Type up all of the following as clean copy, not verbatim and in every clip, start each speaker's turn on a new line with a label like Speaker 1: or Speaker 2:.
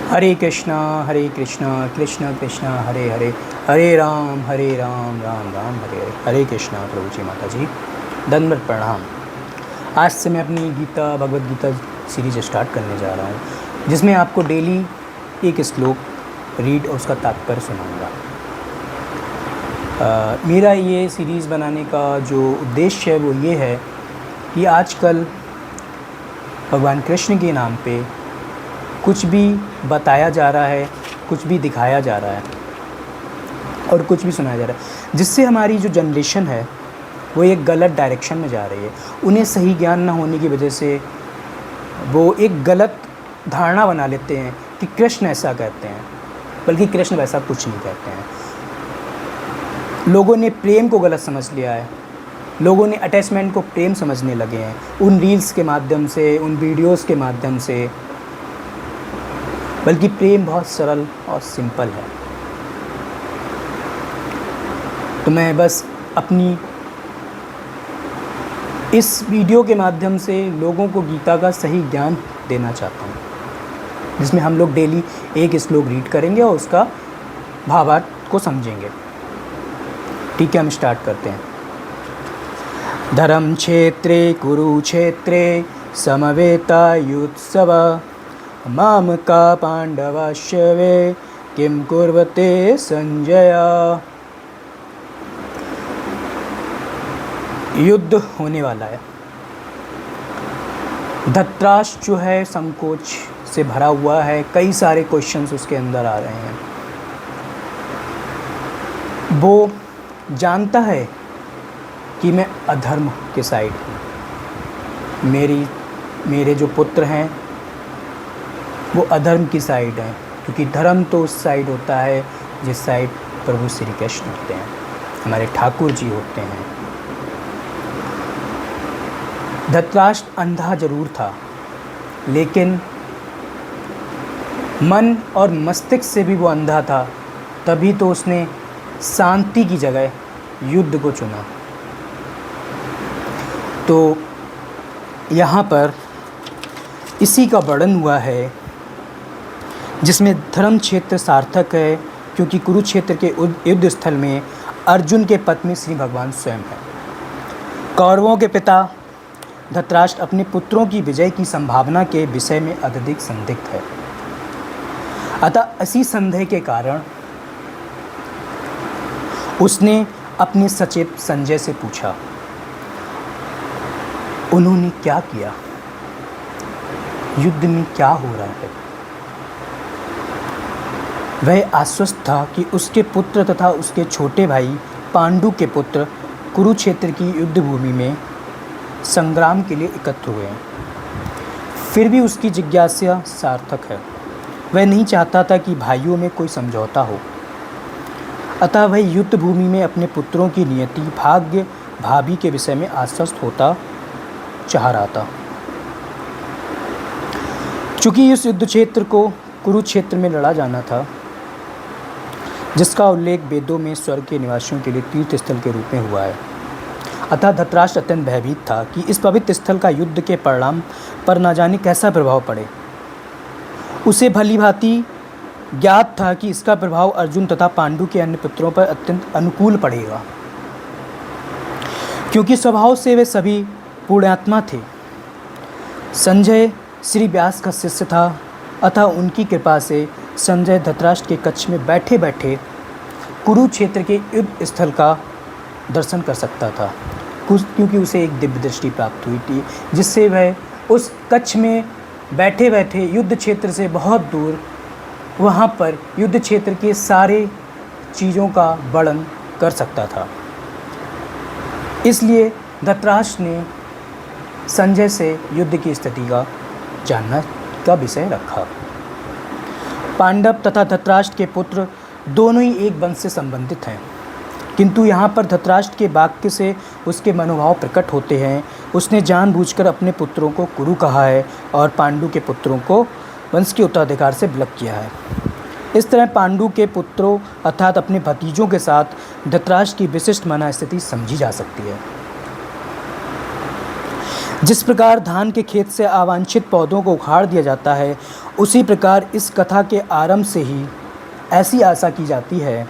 Speaker 1: हरे कृष्णा कृष्ण कृष्ण हरे हरे, हरे राम राम राम हरे हरे। हरे कृष्णा प्रभु जी, माता जी दंडवत प्रणाम। आज से मैं अपनी गीता भगवत गीता सीरीज स्टार्ट करने जा रहा हूँ, जिसमें आपको डेली एक श्लोक रीड और उसका तात्पर्य सुनाऊंगा। मेरा ये सीरीज़ बनाने का जो उद्देश्य है वो ये है कि आजकल भगवान कृष्ण के नाम पे कुछ भी बताया जा रहा है, कुछ भी दिखाया जा रहा है और कुछ भी सुनाया जा रहा है, जिससे हमारी जो जनरेशन है वो एक गलत डायरेक्शन में जा रही है। उन्हें सही ज्ञान ना होने की वजह से वो एक गलत धारणा बना लेते हैं कि कृष्ण ऐसा कहते हैं, बल्कि कृष्ण वैसा कुछ नहीं कहते हैं। लोगों ने प्रेम को गलत समझ लिया है, लोगों ने अटैचमेंट को प्रेम समझने लगे हैं उन रील्स के माध्यम से, उन वीडियोस के माध्यम से। बल्कि प्रेम बहुत सरल और सिंपल है। तो मैं बस अपनी इस वीडियो के माध्यम से लोगों को गीता का सही ज्ञान देना चाहता हूँ, जिसमें हम लोग डेली एक श्लोक रीड करेंगे और उसका भावार्थ को समझेंगे। ठीक है, हम स्टार्ट करते हैं। धर्म क्षेत्रे कुरुक्षेत्रे समवेतायुत्सव मामका पांडवाश्चवे किम कुर्वते संजय। युद्ध होने वाला है। धृतराष्ट्र जो है संकोच से भरा हुआ है, कई सारे क्वेश्चंस उसके अंदर आ रहे हैं। वो जानता है कि मैं अधर्म के साइड हूँ, मेरे जो पुत्र हैं वो अधर्म की साइड है, क्योंकि धर्म तो उस साइड होता है जिस साइड प्रभु श्री कृष्ण होते हैं, हमारे ठाकुर जी होते हैं। धृतराष्ट्र अंधा जरूर था, लेकिन मन और मस्तिष्क से भी वो अंधा था, तभी तो उसने शांति की जगह युद्ध को चुना। तो यहाँ पर इसी का वर्णन हुआ है, जिसमें धर्म क्षेत्र सार्थक है, क्योंकि कुरुक्षेत्र के युद्ध स्थल में अर्जुन के पत्नी श्री भगवान स्वयं है। कौरवों के पिता धृतराष्ट्र अपने पुत्रों की विजय की संभावना के विषय में अत्यधिक संदिग्ध है। अतः इसी संदेह के कारण उसने अपने सचिव संजय से पूछा, उन्होंने क्या किया, युद्ध में क्या हो रहा है। वह आश्वस्त था कि उसके पुत्र तथा उसके छोटे भाई पांडु के पुत्र कुरुक्षेत्र की युद्ध भूमि में संग्राम के लिए एकत्र हुए हैं। फिर भी उसकी जिज्ञासा सार्थक है। वह नहीं चाहता था कि भाइयों में कोई समझौता हो, अतः वह युद्ध भूमि में अपने पुत्रों की नियति, भाग्य, भाभी के विषय में आश्वस्त होता चाह रहा था। चूँकि इस युद्ध क्षेत्र को कुरुक्षेत्र में लड़ा जाना था, जिसका उल्लेख वेदों में स्वर्ग के निवासियों के लिए तीर्थ स्थल के रूप में हुआ है, अतः धृतराष्ट्र अत्यंत भयभीत था कि इस पवित्र स्थल का युद्ध के परिणाम पर न जाने कैसा प्रभाव पड़े। उसे भली भांति ज्ञात था कि इसका प्रभाव अर्जुन तथा पांडु के अन्य पुत्रों पर अत्यंत अनुकूल पड़ेगा, क्योंकि स्वभाव से वे सभी पुण्यात्मा थे। संजय श्री व्यास का शिष्य था, अतः उनकी कृपा से संजय धृतराष्ट्र के कक्ष में बैठे बैठे कुरुक्षेत्र के युद्ध स्थल का दर्शन कर सकता था, क्योंकि उसे एक दिव्य दृष्टि प्राप्त हुई थी, जिससे वह उस कक्ष में बैठे बैठे युद्ध क्षेत्र से बहुत दूर वहाँ पर युद्ध क्षेत्र के सारे चीज़ों का वर्णन कर सकता था। इसलिए धृतराष्ट्र ने संजय से युद्ध की स्थिति का जानना का विषय रखा। पांडव तथा धृतराष्ट्र के पुत्र दोनों ही एक वंश से संबंधित हैं, किंतु यहाँ पर धृतराष्ट्र के वाक्य से उसके मनोभाव प्रकट होते हैं। उसने जानबूझकर अपने पुत्रों को कुरु कहा है और पांडु के पुत्रों को वंश के उत्तराधिकार से विलग किया है। इस तरह पांडु के पुत्रों अर्थात अपने भतीजों के साथ धृतराष्ट्र की विशिष्ट मनस्थिति समझी जा सकती है। जिस प्रकार धान के खेत से अवांछित पौधों को उखाड़ दिया जाता है, उसी प्रकार इस कथा के आरंभ से ही ऐसी आशा की जाती है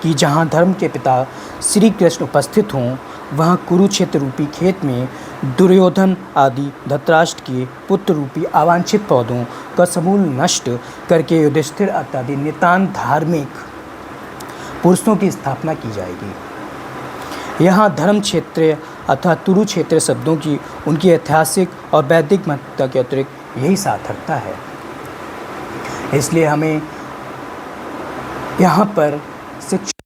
Speaker 1: कि जहाँ धर्म के पिता श्री कृष्ण उपस्थित हों, वहाँ कुरुक्षेत्र रूपी खेत में दुर्योधन आदि धृतराष्ट्र के पुत्र रूपी अवांछित पौधों का समूल नष्ट करके युधिष्ठिर इत्यादि नितांत धार्मिक पुरुषों की स्थापना की जाएगी। यहाँ धर्म क्षेत्र अथवा कुरुक्षेत्र शब्दों की उनकी ऐतिहासिक और वैदिक महत्ता के अतिरिक्त यही सार्थकता है। इसलिए हमें यहाँ पर शिक्षा